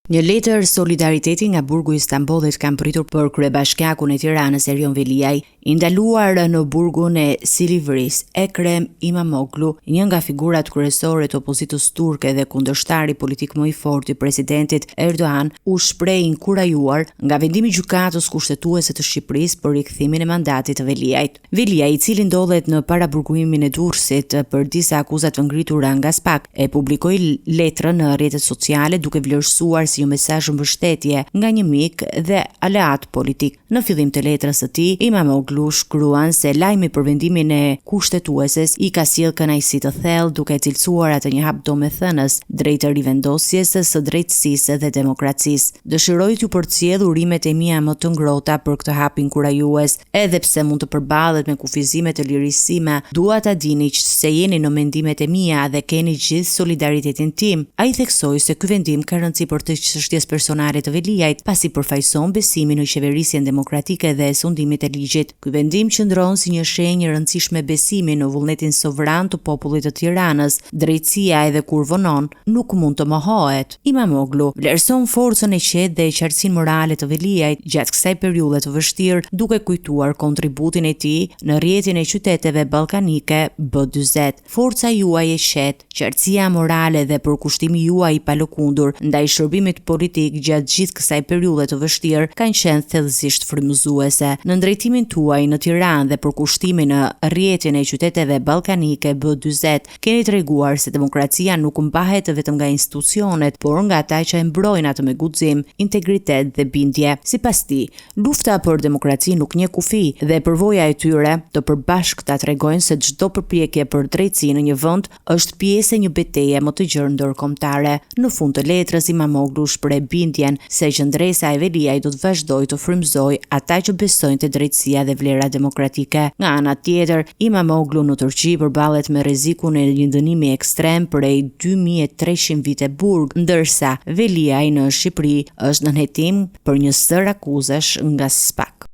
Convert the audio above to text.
Një letër solidariteti nga burgu i Stambollit kam pritur për kryebashkiakun e Tiranës Erion Veliaj, i ndaluar në burgun e Silivris. Ekrem Imamoglu, një nga figurat kryesore të opozitës turke dhe kundërshtari politik më i fortë i presidentit Erdogan, u shpreh inkurajuar nga vendimi i gjykatës kushtetuese të Shqipërisë për rikthimin e mandatit të Veliajt. Veliaj, i cili ndodhet në paraburgimin e Durrësit për disa akuzat të ngritura nga SPAK, e publikoi letrën në rrjetet sociale duke vlerësuar si një mesazh mbështetje nga një mik dhe aleat politik. Në fillim të letrës së tij, Imamoglu shkruan se lajmi për vendimin e kushtetueses i ka sjellë kënaqësi të thellë, duke cilësuar atë një hap domethënës drejt rivendosjes së drejtësisë dhe demokracisë. Dëshiroj t'ju përcjell urimet e mia më të ngrohta për këtë hap inkurajues, edhe pse mund të përballet me kufizime të lirisime. Dua ta dini që se jeni në mendimet e mia dhe keni gjithë solidaritetin tim. Ai theksoi se ky vendim ka rëndësi për të çështjes personale të Veliajt, pasi përfaqëson besimin në qeverisjen demokratike dhe sundimit e ligjit. Ky vendim qëndron si një shenjë e rëndësishme besimi në vullnetin sovran të popullit të Tiranës. Drejtësia, edhe kur vonon, nuk mund të mohohet. Imamoglu vlerëson forcën e qetë dhe qartësinë morale të Veliajt gjatë kësaj periudhe të vështirë, duke kujtuar kontributin e tij në rrjetin e qyteteve ballkanike B40. Forca juaj e qetë, qartësia morale dhe përkushtimi juaj i palëkundur ndaj shërbimit politik gjatë gjithë kësaj periudhe të vështirë kanë qenë thellësisht frymëzuese. Në drejtimin tuaj në Tiranë dhe përkushtimin në rrjetin e qyteteve ballkanike B40, keni treguar se demokracia nuk mbahet vetëm nga institucionet, por nga ata që e mbrojnë atë me guxim, integritet dhe bindje. Sipas tij, lufta për demokraci nuk njeh kufi dhe përvoja e tyre të përbashkëta tregojnë se çdo përpjekje për drejtësi në një vend është pjesë e një betejë më të gjerë ndërkombëtare. Në fund të letrës, Imamoglu shpreh bindjen se qendresa e Veliajt do të vazhdojë të frymëzojë ata që besojnë te drejtësia dhe vlerat demokratike. Nga ana tjetër, Imamoglu në Turqi përballet me rrezikun e një dënimi ekstrem prej 2300 vite burg, ndërsa Veliaj në Shqipëri është në hetim për një sër akuzash nga SPAK.